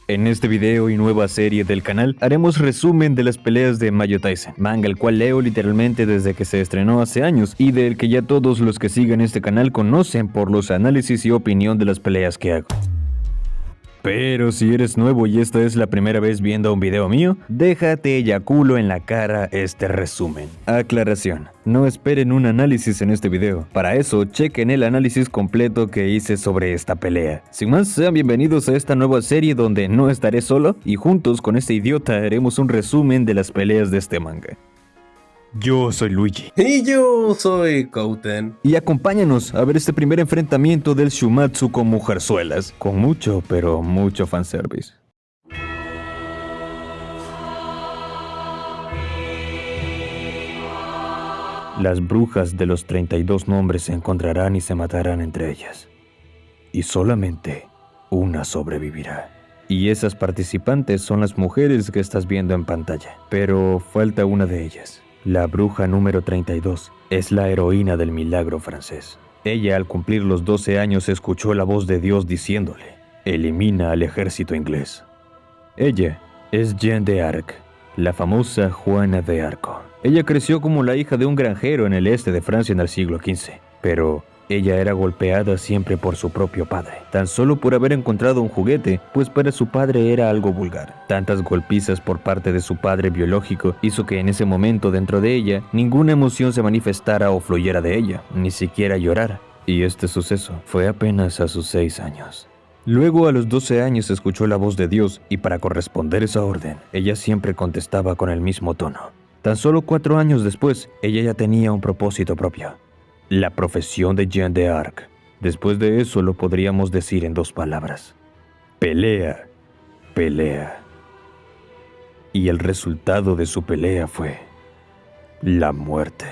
En este video y nueva serie del canal haremos resumen de las peleas de Maiyo Taisen, manga el cual leo literalmente desde que se estrenó hace años y del que ya todos los que siguen este canal conocen por los análisis y opinión de las peleas que hago. Pero si eres nuevo y esta es la primera vez viendo un video mío, déjate eyaculo en la cara este resumen. Aclaración, no esperen un análisis en este video, para eso chequen el análisis completo que hice sobre esta pelea. Sin más, sean bienvenidos a esta nueva serie donde no estaré solo y juntos con este idiota haremos un resumen de las peleas de este manga. Yo soy Luigi. Y yo soy Kouten. Y acompáñanos a ver este primer enfrentamiento del Shumatsu con mujerzuelas, con mucho, pero mucho fanservice. Las brujas de los 32 nombres se encontrarán y se matarán entre ellas. Y solamente una sobrevivirá. Y esas participantes son las mujeres que estás viendo en pantalla. Pero falta una de ellas. La bruja número 32 es la heroína del milagro francés. Ella al cumplir los 12 años escuchó la voz de Dios diciéndole, elimina al ejército inglés. Ella es Jeanne d'Arc, la famosa Juana de Arco. Ella creció como la hija de un granjero en el este de Francia en el siglo XV, pero ella era golpeada siempre por su propio padre, tan solo por haber encontrado un juguete, pues para su padre era algo vulgar. Tantas golpizas por parte de su padre biológico hizo que en ese momento dentro de ella ninguna emoción se manifestara o fluyera de ella, ni siquiera llorar. Y este suceso fue apenas a sus 6 años. Luego a los 12 años escuchó la voz de Dios y para corresponder esa orden, ella siempre contestaba con el mismo tono. Tan solo 4 años después, ella ya tenía un propósito propio. La profesión de Jeanne d'Arc. Después de eso lo podríamos decir en 2 palabras. Pelea, pelea. Y el resultado de su pelea fue la muerte.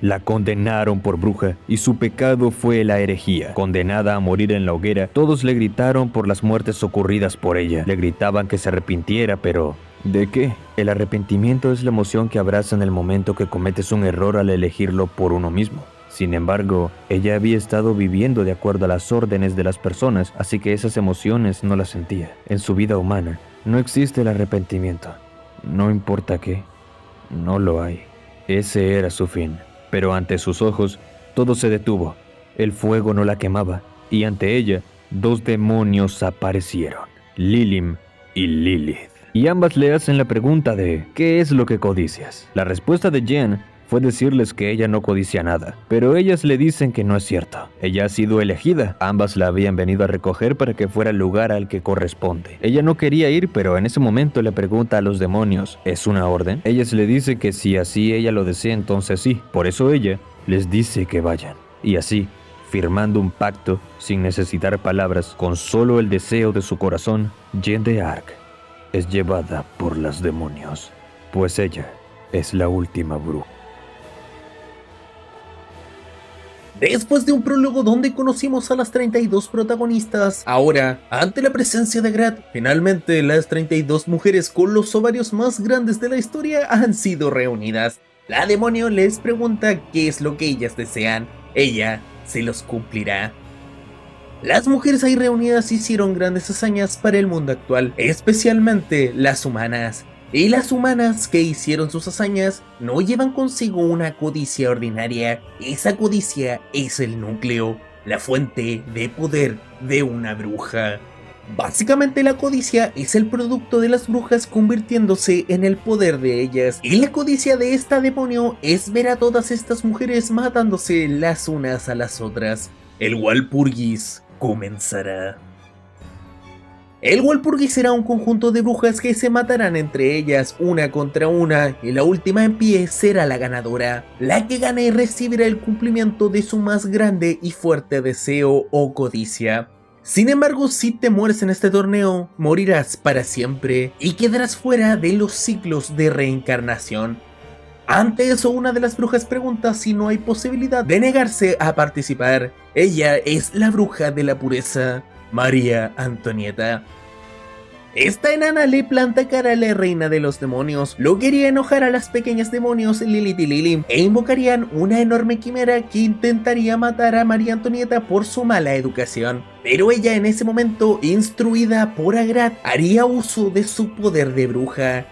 La condenaron por bruja y su pecado fue la herejía. Condenada a morir en la hoguera, todos le gritaron por las muertes ocurridas por ella. Le gritaban que se arrepintiera, pero ¿de qué? El arrepentimiento es la emoción que abraza en el momento que cometes un error al elegirlo por uno mismo. Sin embargo, ella había estado viviendo de acuerdo a las órdenes de las personas, así que esas emociones no las sentía. En su vida humana no existe el arrepentimiento. No importa qué, no lo hay. Ese era su fin. Pero ante sus ojos, todo se detuvo. El fuego no la quemaba, y ante ella, 2 demonios aparecieron, Lilim y Lilith. Y ambas le hacen la pregunta de ¿qué es lo que codicias? La respuesta de Jeanne fue decirles que ella no codicia nada, pero ellas le dicen que no es cierto. Ella ha sido elegida, ambas la habían venido a recoger para que fuera el lugar al que corresponde. Ella no quería ir, pero en ese momento le pregunta a los demonios, ¿es una orden? Ellas le dicen que si así ella lo desea, entonces sí. Por eso ella les dice que vayan. Y así, firmando un pacto, sin necesitar palabras, con solo el deseo de su corazón, Jeanne d'Arc es llevada por los demonios, pues ella es la última bruja. Después de un prólogo donde conocimos a las 32 protagonistas, ahora, ante la presencia de Grat, finalmente las 32 mujeres con los ovarios más grandes de la historia han sido reunidas. La demonio les pregunta qué es lo que ellas desean, ella se los cumplirá. Las mujeres ahí reunidas hicieron grandes hazañas para el mundo actual, especialmente las humanas. Y las humanas que hicieron sus hazañas no llevan consigo una codicia ordinaria. Esa codicia es el núcleo, la fuente de poder de una bruja. Básicamente la codicia es el producto de las brujas convirtiéndose en el poder de ellas. Y la codicia de esta demonio es ver a todas estas mujeres matándose las unas a las otras. El Walpurgis comenzará. El Walpurgis será un conjunto de brujas que se matarán entre ellas una contra una y la última en pie será la ganadora, la que gane recibirá el cumplimiento de su más grande y fuerte deseo o codicia. Sin embargo, si te mueres en este torneo, morirás para siempre y quedarás fuera de los ciclos de reencarnación. Ante eso, una de las brujas pregunta si no hay posibilidad de negarse a participar. Ella es la bruja de la pureza, María Antonieta. Esta enana le planta cara a la reina de los demonios, lo quería enojar a las pequeñas demonios Lilith y Lili, e invocarían una enorme quimera que intentaría matar a María Antonieta por su mala educación. Pero ella en ese momento, instruida por Agrat, haría uso de su poder de bruja.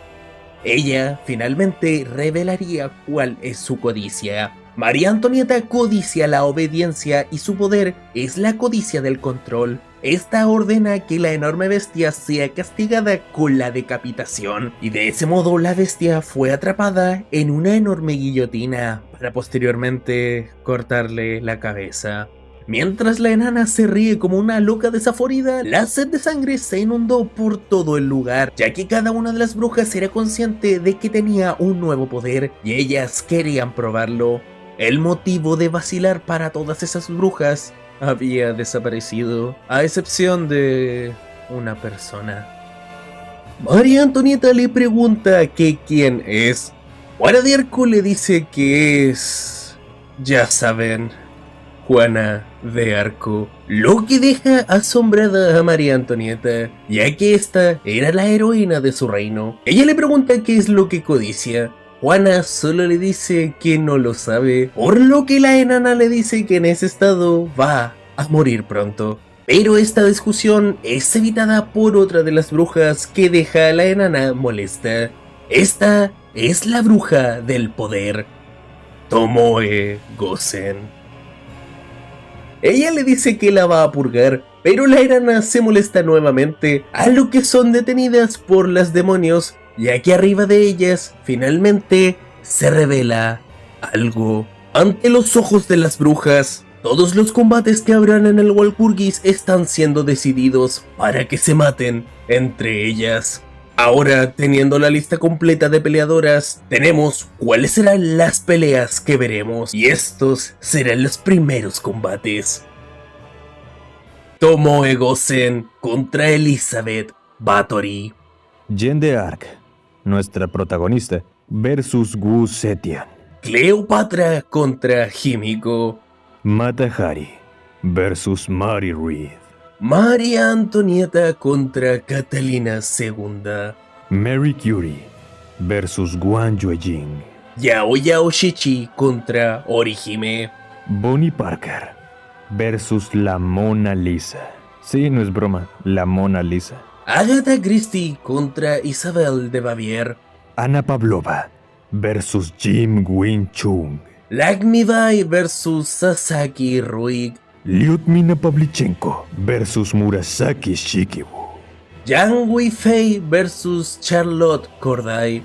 Ella finalmente revelaría cuál es su codicia. María Antonieta codicia la obediencia y su poder es la codicia del control. Esta ordena que la enorme bestia sea castigada con la decapitación, y de ese modo la bestia fue atrapada en una enorme guillotina para posteriormente cortarle la cabeza. Mientras la enana se ríe como una loca desaforida, la sed de sangre se inundó por todo el lugar, ya que cada una de las brujas era consciente de que tenía un nuevo poder y ellas querían probarlo. El motivo de vacilar para todas esas brujas había desaparecido, a excepción de una persona. María Antonieta le pregunta que quién es. Juana de Arco le dice que es... ya saben, Juana de Arco, lo que deja asombrada a María Antonieta, ya que esta era la heroína de su reino. Ella le pregunta qué es lo que codicia. Juana solo le dice que no lo sabe, por lo que la enana le dice que en ese estado va a morir pronto. Pero esta discusión es evitada por otra de las brujas que deja a la enana molesta. Esta es la bruja del poder, Tomoe Gozen. Ella le dice que la va a purgar, pero la enana se molesta nuevamente, a lo que son detenidas por las demonios, ya que arriba de ellas finalmente se revela algo. Ante los ojos de las brujas, todos los combates que habrán en el Walpurgis están siendo decididos para que se maten entre ellas. Ahora, teniendo la lista completa de peleadoras, tenemos cuáles serán las peleas que veremos, y estos serán los primeros combates. Tomoe Gozen contra Elizabeth Bathory. Jeanne d'Arc, nuestra protagonista, versus Wu Zetian. Cleopatra contra Himiko. Mata Hari versus Mary Read. María Antonieta contra Catalina II. Mary Curie versus Guan Yuejing. Yaoya Oshichi contra Orihime. Bonnie Parker versus la Mona Lisa. Sí, no es broma, la Mona Lisa. Agatha Christie contra Isabel de Baviera. Ana Pavlova versus Jim Wing Chung. Lakshmi Bai versus Sasaki Ruig. Lyudmila Pavlichenko versus Murasaki Shikibu. Yang Weifei versus Charlotte Corday.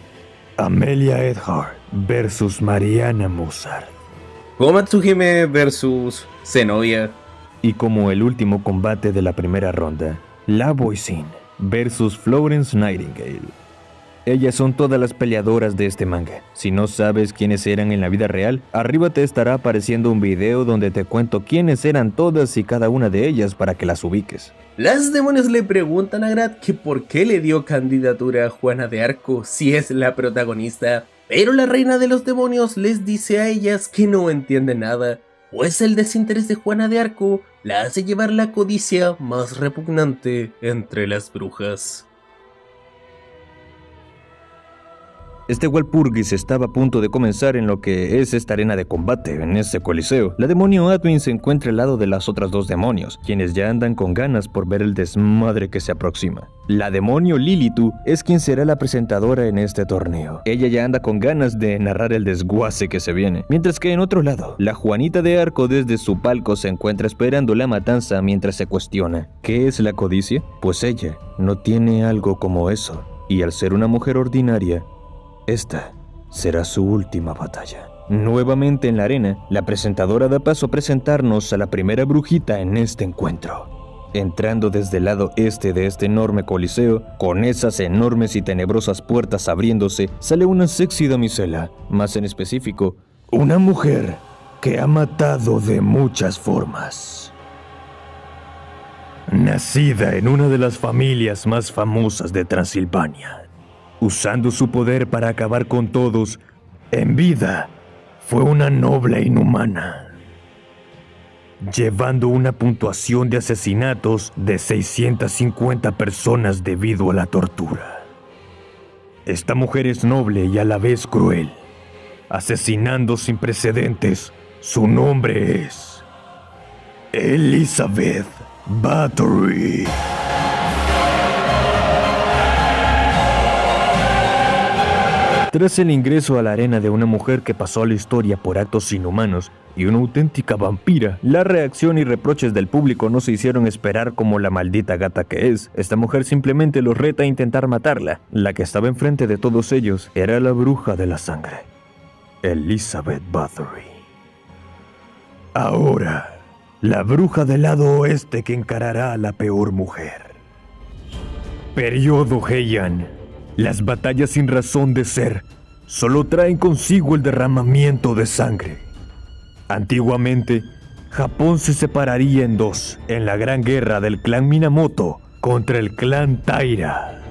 Amelia Earhart versus Mariana Mozart. Komatsuhime versus Zenobia. Y como el último combate de la primera ronda, La Voisin versus Florence Nightingale. Ellas son todas las peleadoras de este manga. Si no sabes quiénes eran en la vida real, arriba te estará apareciendo un video donde te cuento quiénes eran todas y cada una de ellas para que las ubiques. Las demonios le preguntan a Grat que por qué le dio candidatura a Juana de Arco si es la protagonista, pero la reina de los demonios les dice a ellas que no entiende nada, pues el desinterés de Juana de Arco la hace llevar la codicia más repugnante entre las brujas. Este Walpurgis estaba a punto de comenzar en lo que es esta arena de combate, en ese coliseo. La demonio Adwin se encuentra al lado de las otras dos demonios, quienes ya andan con ganas por ver el desmadre que se aproxima. La demonio Lilitu es quien será la presentadora en este torneo. Ella ya anda con ganas de narrar el desguace que se viene. Mientras que en otro lado, la Juanita de Arco desde su palco se encuentra esperando la matanza mientras se cuestiona ¿qué es la codicia? Pues ella no tiene algo como eso, y al ser una mujer ordinaria, esta será su última batalla. Nuevamente en la arena, la presentadora da paso a presentarnos a la primera brujita en este encuentro. Entrando desde el lado este de este enorme coliseo, con esas enormes y tenebrosas puertas abriéndose, sale una sexy damisela, más en específico, una mujer que ha matado de muchas formas. Nacida en una de las familias más famosas de Transilvania, usando su poder para acabar con todos, en vida fue una noble inhumana. llevando una puntuación de asesinatos de 650 personas debido a la tortura. Esta mujer es noble y a la vez cruel, asesinando sin precedentes. Su nombre es Elizabeth Bathory. Tras el ingreso a la arena de una mujer que pasó a la historia por actos inhumanos y una auténtica vampira, la reacción y reproches del público no se hicieron esperar como la maldita gata que es. Esta mujer simplemente los reta a intentar matarla. La que estaba enfrente de todos ellos era la bruja de la sangre, Elizabeth Bathory. Ahora, la bruja del lado oeste que encarará a la peor mujer. Periodo Heian. Las batallas sin razón de ser solo traen consigo el derramamiento de sangre. Antiguamente, Japón se separaría en dos en la gran guerra del clan Minamoto contra el clan Taira,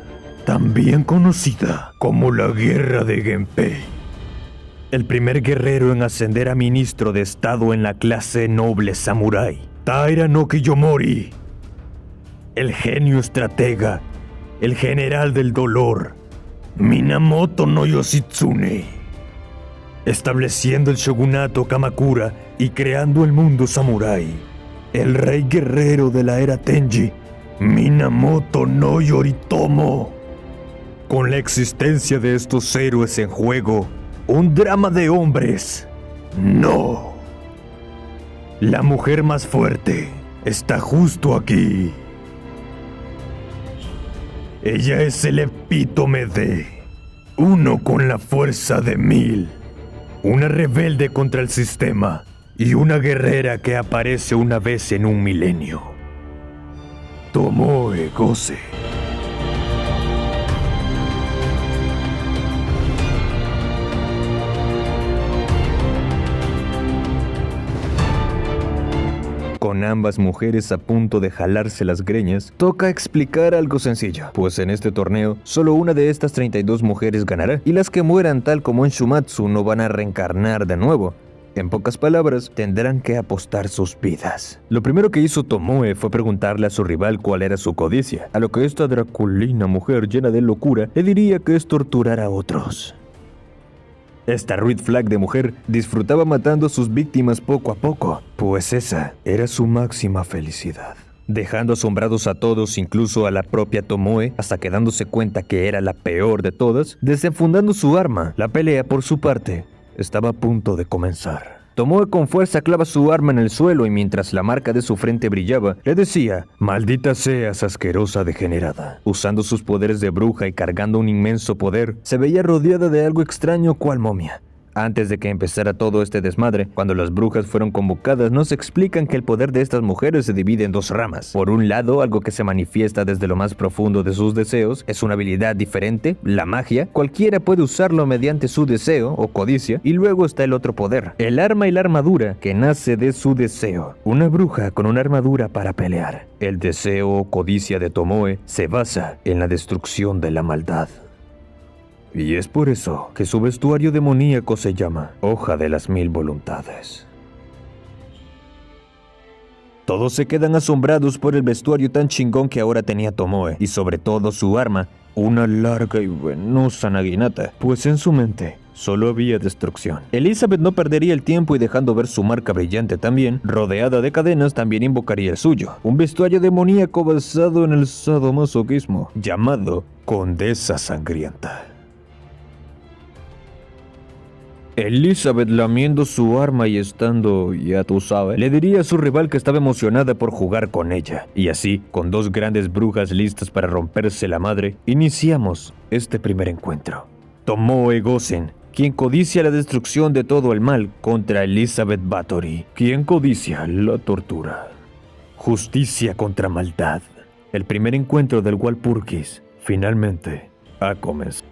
también conocida como la Guerra de Genpei. El primer guerrero en ascender a ministro de estado en la clase noble samurái, Taira no Kiyomori. El genio estratega, el general del dolor, Minamoto no Yoshitsune, estableciendo el shogunato Kamakura y creando el mundo samurái. El rey guerrero de la era Tenji, Minamoto no Yoritomo. Con la existencia de estos héroes en juego, un drama de hombres. No. La mujer más fuerte está justo aquí. Ella es el epítome de uno con la fuerza de 1000. Una rebelde contra el sistema y una guerrera que aparece una vez en un milenio. Tomoe Gose. Con ambas mujeres a punto de jalarse las greñas, toca explicar algo sencillo, pues en este torneo, solo una de estas 32 mujeres ganará, y las que mueran tal como en Shumatsu no van a reencarnar de nuevo. En pocas palabras, tendrán que apostar sus vidas. Lo primero que hizo Tomoe fue preguntarle a su rival cuál era su codicia, a lo que esta draculina mujer llena de locura le diría que es torturar a otros. Esta red flag de mujer disfrutaba matando a sus víctimas poco a poco, pues esa era su máxima felicidad. Dejando asombrados a todos, incluso a la propia Tomoe, hasta que dándose cuenta que era la peor de todas, desenfundando su arma. La pelea, por su parte, estaba a punto de comenzar. Tomoe con fuerza clava su arma en el suelo y mientras la marca de su frente brillaba, le decía: «Maldita seas, asquerosa degenerada». Usando sus poderes de bruja y cargando un inmenso poder, se veía rodeada de algo extraño cual momia. Antes de que empezara todo este desmadre, cuando las brujas fueron convocadas, nos explican que el poder de estas mujeres se divide en dos ramas. Por un lado, algo que se manifiesta desde lo más profundo de sus deseos, es una habilidad diferente, la magia. Cualquiera puede usarlo mediante su deseo o codicia, y luego está el otro poder, el arma y la armadura, que nace de su deseo. Una bruja con una armadura para pelear. El deseo o codicia de Tomoe se basa en la destrucción de la maldad. Y es por eso que su vestuario demoníaco se llama Hoja de las 1000 Voluntades. Todos se quedan asombrados por el vestuario tan chingón que ahora tenía Tomoe, y sobre todo su arma, una larga y venosa naginata, pues en su mente solo había destrucción. Elizabeth no perdería el tiempo y dejando ver su marca brillante también, rodeada de cadenas, también invocaría el suyo. Un vestuario demoníaco basado en el sadomasoquismo, llamado Condesa Sangrienta. Elizabeth, lamiendo su arma y estando, ya tú sabes, le diría a su rival que estaba emocionada por jugar con ella. Y así, con dos grandes brujas listas para romperse la madre, iniciamos este primer encuentro. Tomoe Gosen, quien codicia la destrucción de todo el mal, contra Elizabeth Bathory, quien codicia la tortura. Justicia contra maldad. El primer encuentro del Walpurgis finalmente ha comenzado.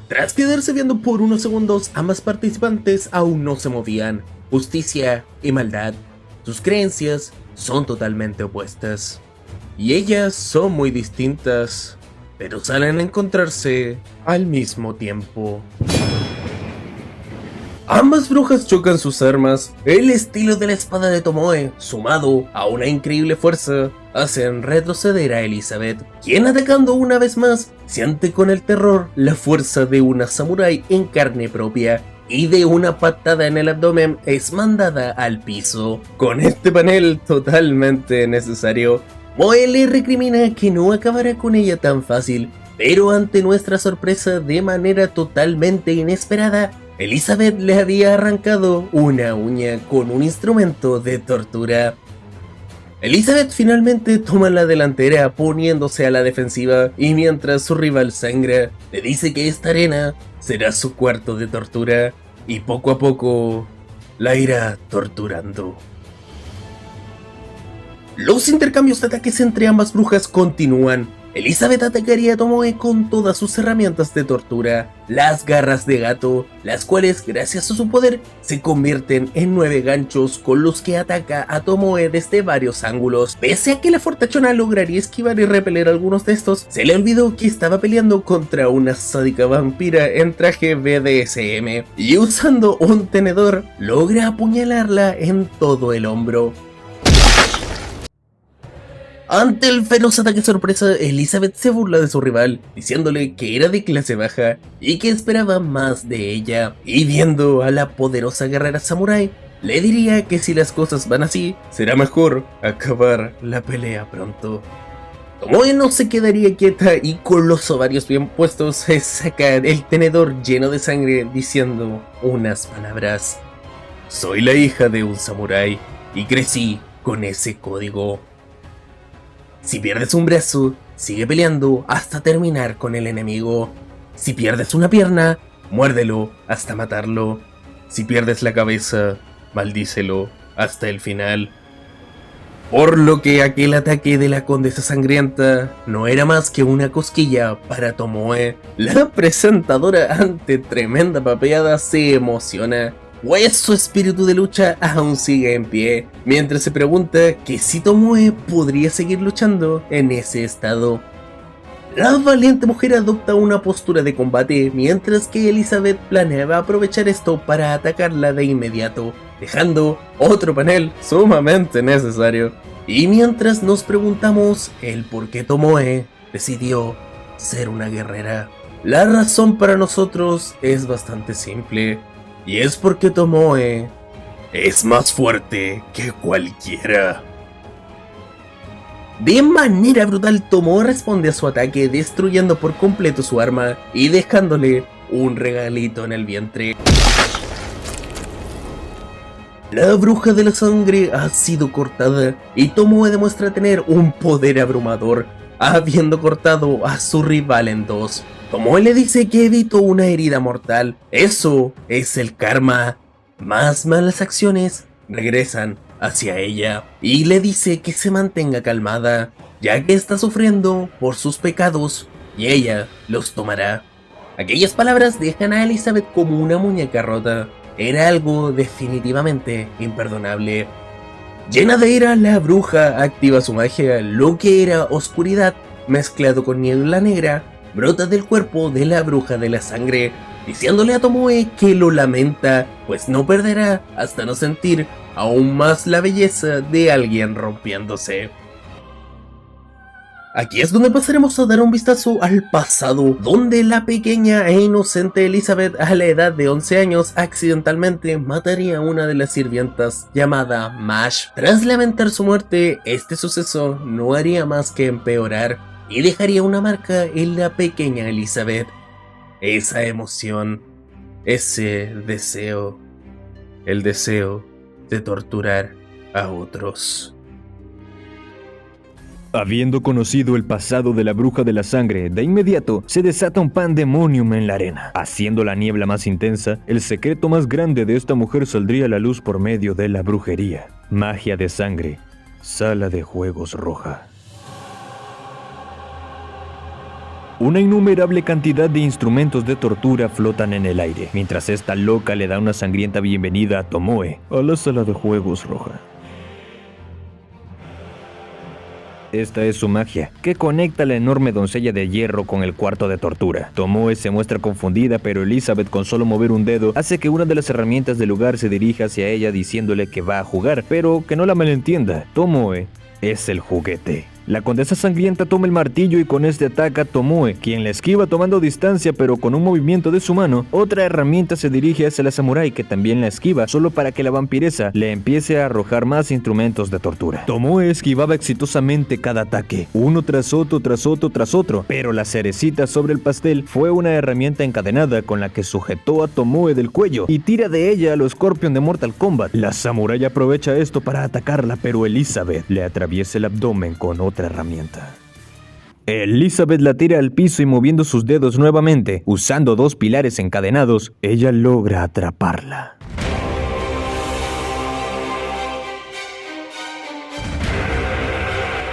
Tras quedarse viendo por unos segundos, ambas participantes aún no se movían. Justicia y maldad, sus creencias son totalmente opuestas. Y ellas son muy distintas, pero salen a encontrarse al mismo tiempo. Ambas brujas chocan sus armas. El estilo de la espada de Tomoe, sumado a una increíble fuerza, hacen retroceder a Elizabeth, quien atacando una vez más, siente con el terror la fuerza de una samurái en carne propia, y de una patada en el abdomen es mandada al piso. Con este panel totalmente necesario, Moe le recrimina que no acabará con ella tan fácil, pero ante nuestra sorpresa de manera totalmente inesperada, Elizabeth le había arrancado una uña con un instrumento de tortura. Elizabeth finalmente toma la delantera poniéndose a la defensiva, y mientras su rival sangra, le dice que esta arena será su cuarto de tortura y poco a poco la irá torturando. Los intercambios de ataques entre ambas brujas continúan. Elizabeth atacaría a Tomoe con todas sus herramientas de tortura, las garras de gato, las cuales gracias a su poder se convierten en 9 ganchos con los que ataca a Tomoe desde varios ángulos. Pese a que la fortachona lograría esquivar y repeler algunos de estos, se le olvidó que estaba peleando contra una sádica vampira en traje BDSM, y usando un tenedor logra apuñalarla en todo el hombro. Ante el feroz ataque sorpresa, Elizabeth se burla de su rival, diciéndole que era de clase baja y que esperaba más de ella. Y viendo a la poderosa guerrera samurái, le diría que si las cosas van así, será mejor acabar la pelea pronto. Tomoe no se quedaría quieta y con los ovarios bien puestos se saca el tenedor lleno de sangre diciendo unas palabras. Soy la hija de un samurái y crecí con ese código. Si pierdes un brazo, sigue peleando hasta terminar con el enemigo. Si pierdes una pierna, muérdelo hasta matarlo. Si pierdes la cabeza, maldícelo hasta el final. Por lo que aquel ataque de la condesa sangrienta no era más que una cosquilla para Tomoe. La presentadora, ante tremenda papeada, se emociona, pues su espíritu de lucha aún sigue en pie, mientras se pregunta que si Tomoe podría seguir luchando en ese estado. La valiente mujer adopta una postura de combate, mientras que Elizabeth planeaba aprovechar esto para atacarla de inmediato, dejando otro panel sumamente necesario. Y mientras nos preguntamos el por qué Tomoe decidió ser una guerrera, la razón para nosotros es bastante simple. Y es porque Tomoe es más fuerte que cualquiera. De manera brutal, Tomoe responde a su ataque destruyendo por completo su arma y dejándole un regalito en el vientre. La bruja de la sangre ha sido cortada y Tomoe demuestra tener un poder abrumador, habiendo cortado a su rival en dos. Tomoe le dice que evitó una herida mortal. Eso es el karma. Más malas acciones regresan hacia ella. Y le dice que se mantenga calmada, ya que está sufriendo por sus pecados y ella los tomará. Aquellas palabras dejan a Elizabeth como una muñeca rota. Era algo definitivamente imperdonable. Llena de ira, la bruja activa su magia. Lo que era oscuridad mezclado con niebla negra brota del cuerpo de la bruja de la sangre, diciéndole a Tomoe que lo lamenta, pues no perderá hasta no sentir aún más la belleza de alguien rompiéndose. Aquí es donde pasaremos a dar un vistazo al pasado, donde la pequeña e inocente Elizabeth, a la edad de 11 años, accidentalmente mataría a una de las sirvientas llamada Mash. Tras lamentar su muerte, este suceso no haría más que empeorar y dejaría una marca en la pequeña Elizabeth. Esa emoción, ese deseo, el deseo de torturar a otros. Habiendo conocido el pasado de la bruja de la sangre, de inmediato se desata un pandemonium en la arena. Haciendo la niebla más intensa, el secreto más grande de esta mujer saldría a la luz por medio de la brujería. Magia de sangre, sala de juegos roja. Una innumerable cantidad de instrumentos de tortura flotan en el aire, mientras esta loca le da una sangrienta bienvenida a Tomoe a la sala de juegos roja. Esta es su magia, que conecta a la enorme doncella de hierro con el cuarto de tortura. Tomoe se muestra confundida, pero Elizabeth, con solo mover un dedo, hace que una de las herramientas del lugar se dirija hacia ella diciéndole que va a jugar, pero que no la malentienda. Tomoe es el juguete. La condesa sangrienta toma el martillo y con este ataca a Tomoe, quien la esquiva tomando distancia, pero con un movimiento de su mano. Otra herramienta se dirige hacia la samurái, que también la esquiva, solo para que la vampiresa le empiece a arrojar más instrumentos de tortura. Tomoe esquivaba exitosamente cada ataque, uno tras otro, tras otro, tras otro, pero la cerecita sobre el pastel fue una herramienta encadenada con la que sujetó a Tomoe del cuello y tira de ella a los Scorpion de Mortal Kombat. La samurái aprovecha esto para atacarla, pero Elizabeth le atraviesa el abdomen con otra herramienta. Elizabeth la tira al piso y moviendo sus dedos nuevamente, usando dos pilares encadenados, ella logra atraparla.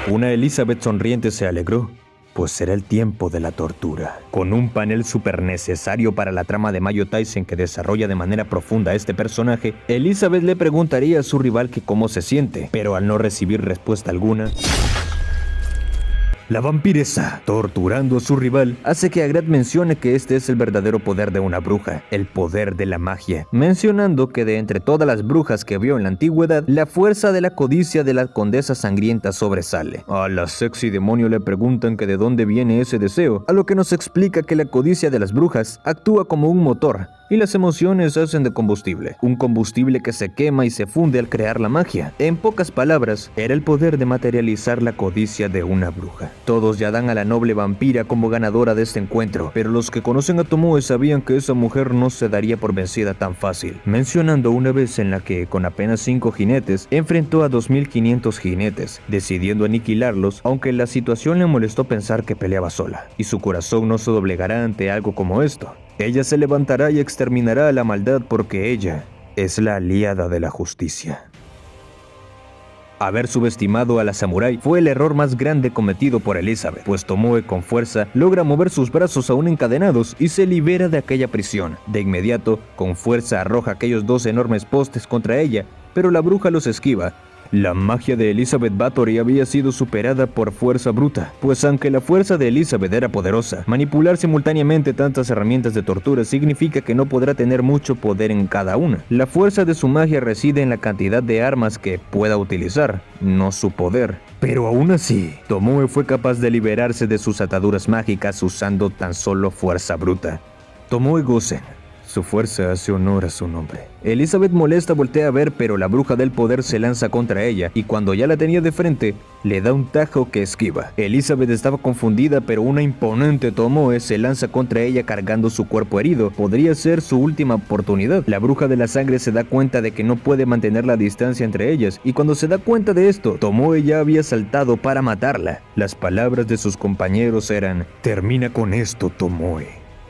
Una Elizabeth sonriente se alegró, pues será el tiempo de la tortura. Con un panel súper necesario para la trama de Mayo Tyson que desarrolla de manera profunda a este personaje, Elizabeth le preguntaría a su rival que cómo se siente, pero al no recibir respuesta alguna, la vampiresa, torturando a su rival, hace que Agrad mencione que este es el verdadero poder de una bruja, el poder de la magia, mencionando que de entre todas las brujas que vio en la antigüedad, la fuerza de la codicia de la condesa sangrienta sobresale. A la sexy demonio le preguntan que de dónde viene ese deseo, a lo que nos explica que la codicia de las brujas actúa como un motor, y las emociones hacen de combustible, un combustible que se quema y se funde al crear la magia. En pocas palabras, era el poder de materializar la codicia de una bruja. Todos ya dan a la noble vampira como ganadora de este encuentro, pero los que conocen a Tomoe sabían que esa mujer no se daría por vencida tan fácil, mencionando una vez en la que, con apenas 5 jinetes, enfrentó a 2500 jinetes, decidiendo aniquilarlos, aunque la situación le molestó pensar que peleaba sola, y su corazón no se doblegará ante algo como esto. Ella se levantará y exterminará a la maldad porque ella es la aliada de la justicia. Haber subestimado a la samurái fue el error más grande cometido por Elizabeth, pues Tomoe con fuerza logra mover sus brazos aún encadenados y se libera de aquella prisión. De inmediato, con fuerza arroja aquellos 2 enormes postes contra ella, pero la bruja los esquiva. La magia de Elizabeth Bathory había sido superada por fuerza bruta, pues aunque la fuerza de Elizabeth era poderosa, manipular simultáneamente tantas herramientas de tortura significa que no podrá tener mucho poder en cada una. La fuerza de su magia reside en la cantidad de armas que pueda utilizar, no su poder. Pero aún así, Tomoe fue capaz de liberarse de sus ataduras mágicas usando tan solo fuerza bruta. Tomoe Gosen. Su fuerza hace honor a su nombre. Elizabeth molesta voltea a ver, pero la bruja del poder se lanza contra ella y cuando ya la tenía de frente, le da un tajo que esquiva. Elizabeth estaba confundida, pero una imponente Tomoe se lanza contra ella cargando su cuerpo herido. Podría ser su última oportunidad. La bruja de la sangre se da cuenta de que no puede mantener la distancia entre ellas y cuando se da cuenta de esto, Tomoe ya había saltado para matarla. Las palabras de sus compañeros eran: "Termina con esto, Tomoe".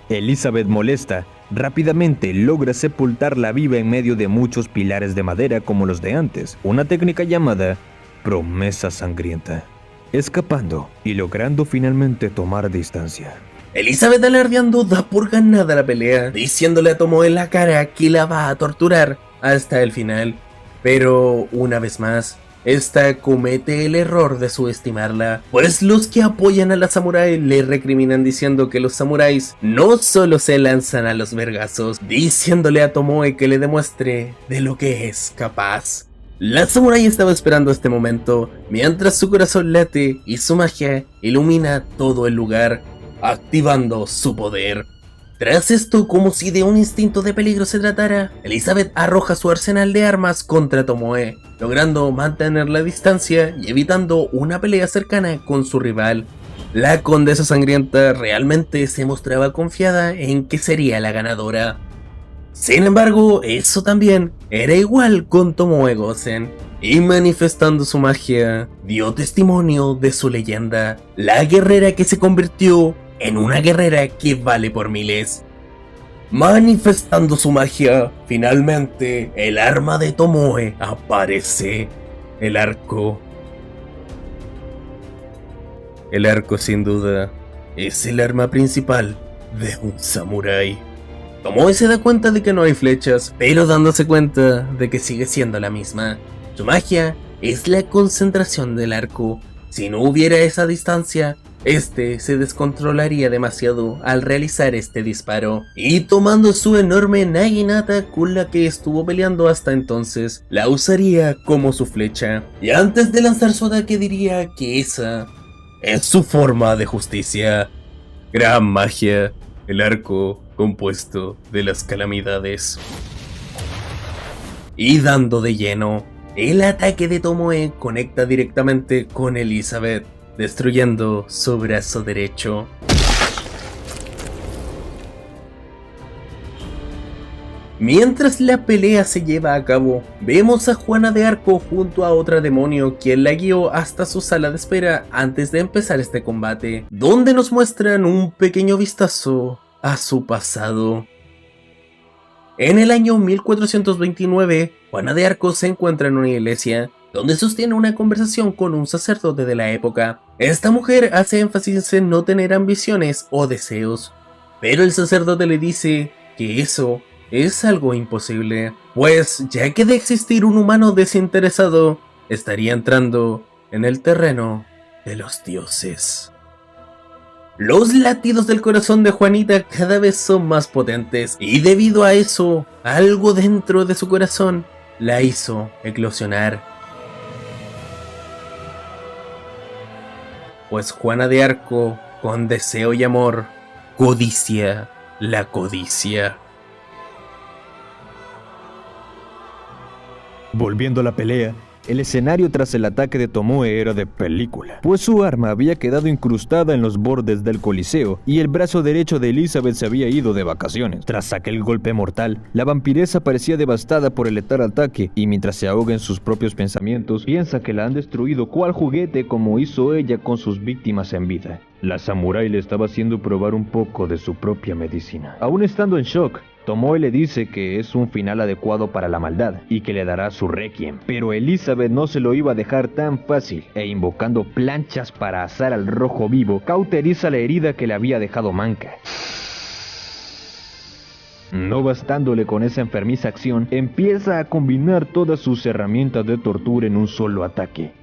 Elizabeth, molesta, rápidamente logra sepultarla viva en medio de muchos pilares de madera como los de antes, una técnica llamada promesa sangrienta, escapando y logrando finalmente tomar distancia. Elizabeth, alardeando, da por ganada la pelea, diciéndole a Tomoe en la cara que la va a torturar hasta el final, pero una vez más, esta comete el error de subestimarla, pues los que apoyan a la samurái le recriminan diciendo que los samuráis no solo se lanzan a los vergazos, diciéndole a Tomoe que le demuestre de lo que es capaz. La samurái estaba esperando este momento, mientras su corazón late y su magia ilumina todo el lugar, activando su poder. Tras esto, como si de un instinto de peligro se tratara, Elizabeth arroja su arsenal de armas contra Tomoe, logrando mantener la distancia y evitando una pelea cercana con su rival. La condesa sangrienta realmente se mostraba confiada en que sería la ganadora. Sin embargo, eso también era igual con Tomoe Gosen, y manifestando su magia, dio testimonio de su leyenda, la guerrera que se convirtió en una guerrera que vale por miles. Manifestando su magia, finalmente el arma de Tomoe aparece, el arco. El arco, sin duda, es el arma principal de un samurái. Tomoe se da cuenta de que no hay flechas, pero dándose cuenta de que sigue siendo la misma. Su magia es la concentración del arco, Si no hubiera esa distancia, este se descontrolaría demasiado al realizar este disparo, y tomando su enorme naginata con la que estuvo peleando hasta entonces, la usaría como su flecha, y antes de lanzar su ataque diría que esa es su forma de justicia. Gran magia, el arco compuesto de las calamidades. Y dando de lleno, el ataque de Tomoe conecta directamente con Elizabeth, destruyendo su brazo derecho. Mientras la pelea se lleva a cabo, vemos a Juana de Arco junto a otra demonio quien la guió hasta su sala de espera antes de empezar este combate, donde nos muestran un pequeño vistazo a su pasado. En el año 1429, Juana de Arco se encuentra en una iglesia donde sostiene una conversación con un sacerdote de la época. Esta mujer hace énfasis en no tener ambiciones o deseos, pero el sacerdote le dice que eso es algo imposible, pues ya que de existir un humano desinteresado, estaría entrando en el terreno de los dioses. Los latidos del corazón de Juanita cada vez son más potentes, y debido a eso, algo dentro de su corazón la hizo eclosionar. Pues Juana de Arco, con deseo y amor, codicia la codicia. Volviendo a la pelea, el escenario tras el ataque de Tomoe era de película, pues su arma había quedado incrustada en los bordes del coliseo y el brazo derecho de Elizabeth se había ido de vacaciones. Tras aquel golpe mortal, la vampiresa parecía devastada por el letal ataque y mientras se ahoga en sus propios pensamientos, piensa que la han destruido cual juguete como hizo ella con sus víctimas en vida. La samurái le estaba haciendo probar un poco de su propia medicina. Aún estando en shock, Tomoe le dice que es un final adecuado para la maldad y que le dará su requiem, pero Elizabeth no se lo iba a dejar tan fácil e invocando planchas para asar al rojo vivo, cauteriza la herida que le había dejado manca. No bastándole con esa enfermiza acción, empieza a combinar todas sus herramientas de tortura en un solo ataque.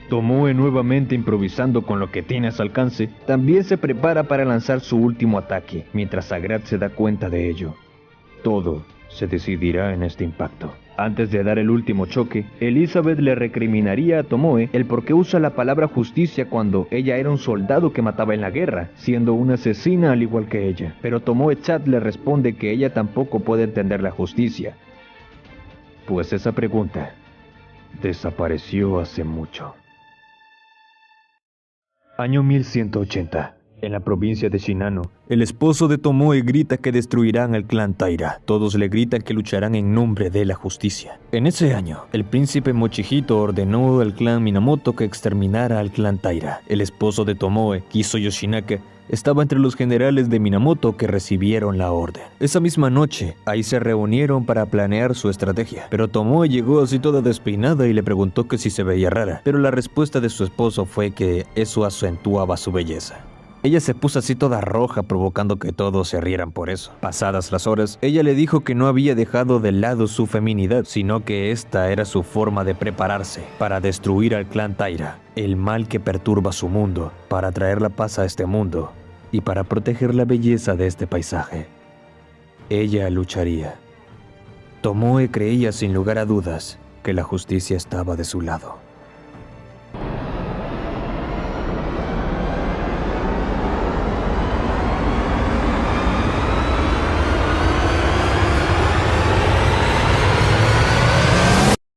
Tomoe, nuevamente improvisando con lo que tiene a su alcance, también se prepara para lanzar su último ataque, mientras Sagrad se da cuenta de ello. Todo se decidirá en este impacto. Antes de dar el último choque, Elizabeth le recriminaría a Tomoe el por qué usa la palabra justicia cuando ella era un soldado que mataba en la guerra, siendo una asesina al igual que ella. Pero Tomoe Chat le responde que ella tampoco puede entender la justicia, pues esa pregunta desapareció hace mucho. Año 1180. En la provincia de Shinano, el esposo de Tomoe grita que destruirán al clan Taira. Todos le gritan que lucharán en nombre de la justicia. En ese año, el príncipe Mochihito ordenó al clan Minamoto que exterminara al clan Taira. El esposo de Tomoe, Kiso Yoshinaka, estaba entre los generales de Minamoto que recibieron la orden. Esa misma noche, ahí se reunieron para planear su estrategia. Pero Tomoe llegó así toda despeinada y le preguntó que si se veía rara. Pero la respuesta de su esposo fue que eso acentuaba su belleza. Ella se puso así toda roja, provocando que todos se rieran por eso. Pasadas las horas, ella le dijo que no había dejado de lado su feminidad, sino que esta era su forma de prepararse para destruir al clan Taira, el mal que perturba su mundo, para traer la paz a este mundo y para proteger la belleza de este paisaje. Ella lucharía. Tomoe creía sin lugar a dudas que la justicia estaba de su lado.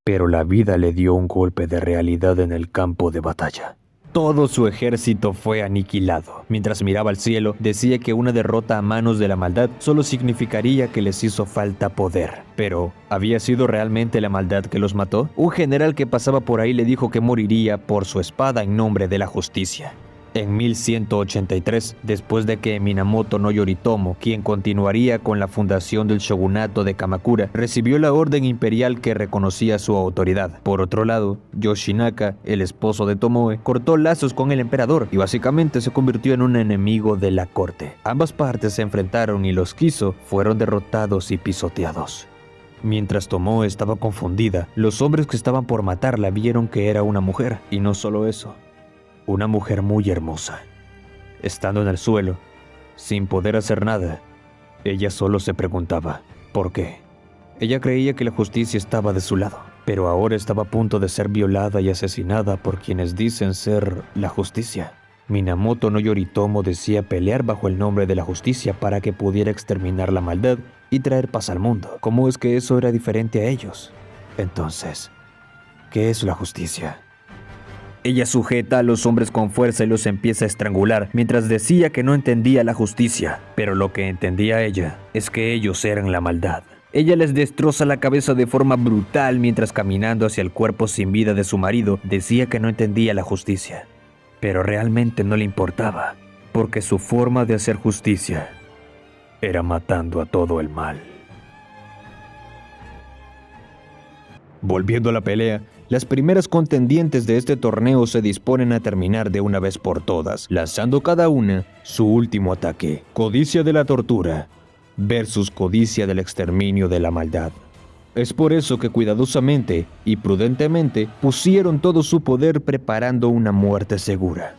Pero la vida le dio un golpe de realidad en el campo de batalla. Todo su ejército fue aniquilado. Mientras miraba al cielo, decía que una derrota a manos de la maldad solo significaría que les hizo falta poder. Pero, ¿había sido realmente la maldad que los mató? Un general que pasaba por ahí le dijo que moriría por su espada en nombre de la justicia. En 1183, después de que Minamoto no Yoritomo, quien continuaría con la fundación del shogunato de Kamakura, recibió la orden imperial que reconocía su autoridad. Por otro lado, Yoshinaka, el esposo de Tomoe, cortó lazos con el emperador y básicamente se convirtió en un enemigo de la corte. Ambas partes se enfrentaron y los Kiso fueron derrotados y pisoteados. Mientras Tomoe estaba confundida, los hombres que estaban por matarla vieron que era una mujer, y no solo eso, una mujer muy hermosa. Estando en el suelo, sin poder hacer nada, ella solo se preguntaba, ¿por qué? Ella creía que la justicia estaba de su lado, pero ahora estaba a punto de ser violada y asesinada por quienes dicen ser la justicia. Minamoto no Yoritomo decía pelear bajo el nombre de la justicia para que pudiera exterminar la maldad y traer paz al mundo. ¿Cómo es que eso era diferente a ellos? Entonces, ¿qué es la justicia? Ella sujeta a los hombres con fuerza y los empieza a estrangular mientras decía que no entendía la justicia, pero lo que entendía ella es que ellos eran la maldad. Ella les destroza la cabeza de forma brutal mientras caminando hacia el cuerpo sin vida de su marido decía que no entendía la justicia. Pero realmente no le importaba, porque su forma de hacer justicia era matando a todo el mal. Volviendo a la pelea, las primeras contendientes de este torneo se disponen a terminar de una vez por todas, lanzando cada una su último ataque: codicia de la tortura versus codicia del exterminio de la maldad. Es por eso que cuidadosamente y prudentemente pusieron todo su poder preparando una muerte segura.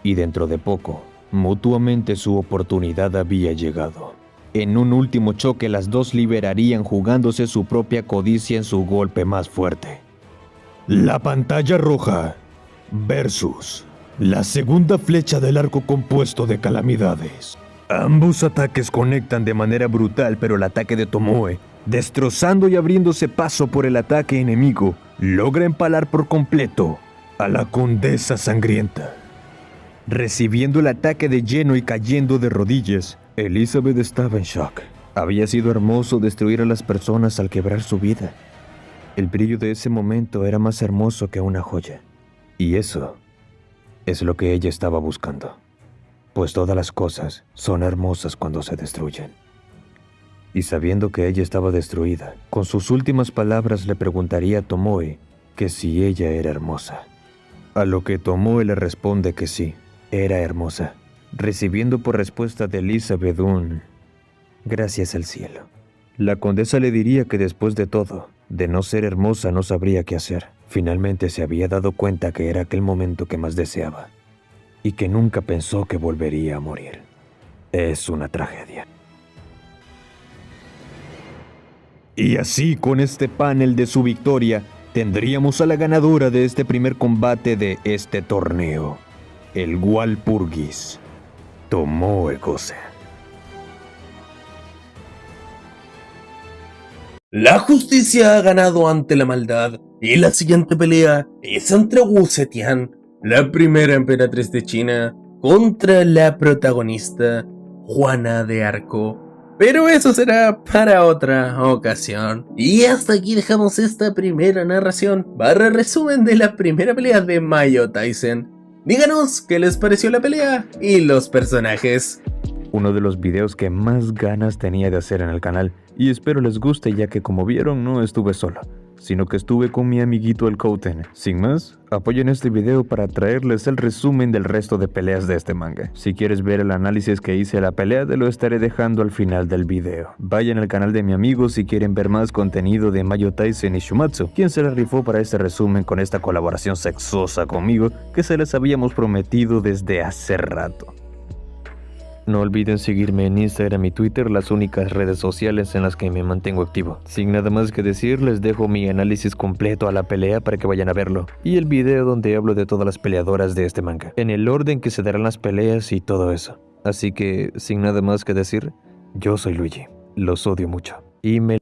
Y dentro de poco, mutuamente su oportunidad había llegado. En un último choque las dos liberarían jugándose su propia codicia en su golpe más fuerte. La pantalla roja versus la segunda flecha del arco compuesto de calamidades. Ambos ataques conectan de manera brutal, pero el ataque de Tomoe, destrozando y abriéndose paso por el ataque enemigo, logra empalar por completo a la condesa sangrienta. Recibiendo el ataque de lleno y cayendo de rodillas, Elizabeth estaba en shock. Había sido hermoso destruir a las personas al quebrar su vida. El brillo de ese momento era más hermoso que una joya. Y eso es lo que ella estaba buscando. Pues todas las cosas son hermosas cuando se destruyen. Y sabiendo que ella estaba destruida, con sus últimas palabras le preguntaría a Tomoe que si ella era hermosa. A lo que Tomoe le responde que sí, era hermosa, recibiendo por respuesta de Elizabeth un gracias al cielo. La condesa le diría que después de todo, de no ser hermosa no sabría qué hacer. Finalmente se había dado cuenta que era aquel momento que más deseaba, y que nunca pensó que volvería a morir. Es una tragedia. Y así, con este panel de su victoria, tendríamos a la ganadora de este primer combate de este torneo, el Walpurgis Tomoe Gozen. La justicia ha ganado ante la maldad, y la siguiente pelea es entre Wu Zetian, la primera emperatriz de China, contra la protagonista, Juana de Arco. Pero eso será para otra ocasión. Y hasta aquí dejamos esta primera narración / resumen de la primera pelea de Maiyo Taisen. Díganos qué les pareció la pelea y los personajes. Uno de los videos que más ganas tenía de hacer en el canal, y espero les guste, ya que como vieron no estuve solo, sino que estuve con mi amiguito el Kouten. Sin más, apoyen este video para traerles el resumen del resto de peleas de este manga. Si quieres ver el análisis que hice a la pelea, te lo estaré dejando al final del video. Vayan al canal de mi amigo si quieren ver más contenido de Maiyo Taisen y Shumatsu, quien se la rifó para este resumen con esta colaboración sexosa conmigo que se les habíamos prometido desde hace rato. No olviden seguirme en Instagram y Twitter, las únicas redes sociales en las que me mantengo activo. Sin nada más que decir, les dejo mi análisis completo a la pelea para que vayan a verlo, y el video donde hablo de todas las peleadoras de este manga, en el orden que se darán las peleas y todo eso. Así que, sin nada más que decir, yo soy Luigi, los odio mucho, y me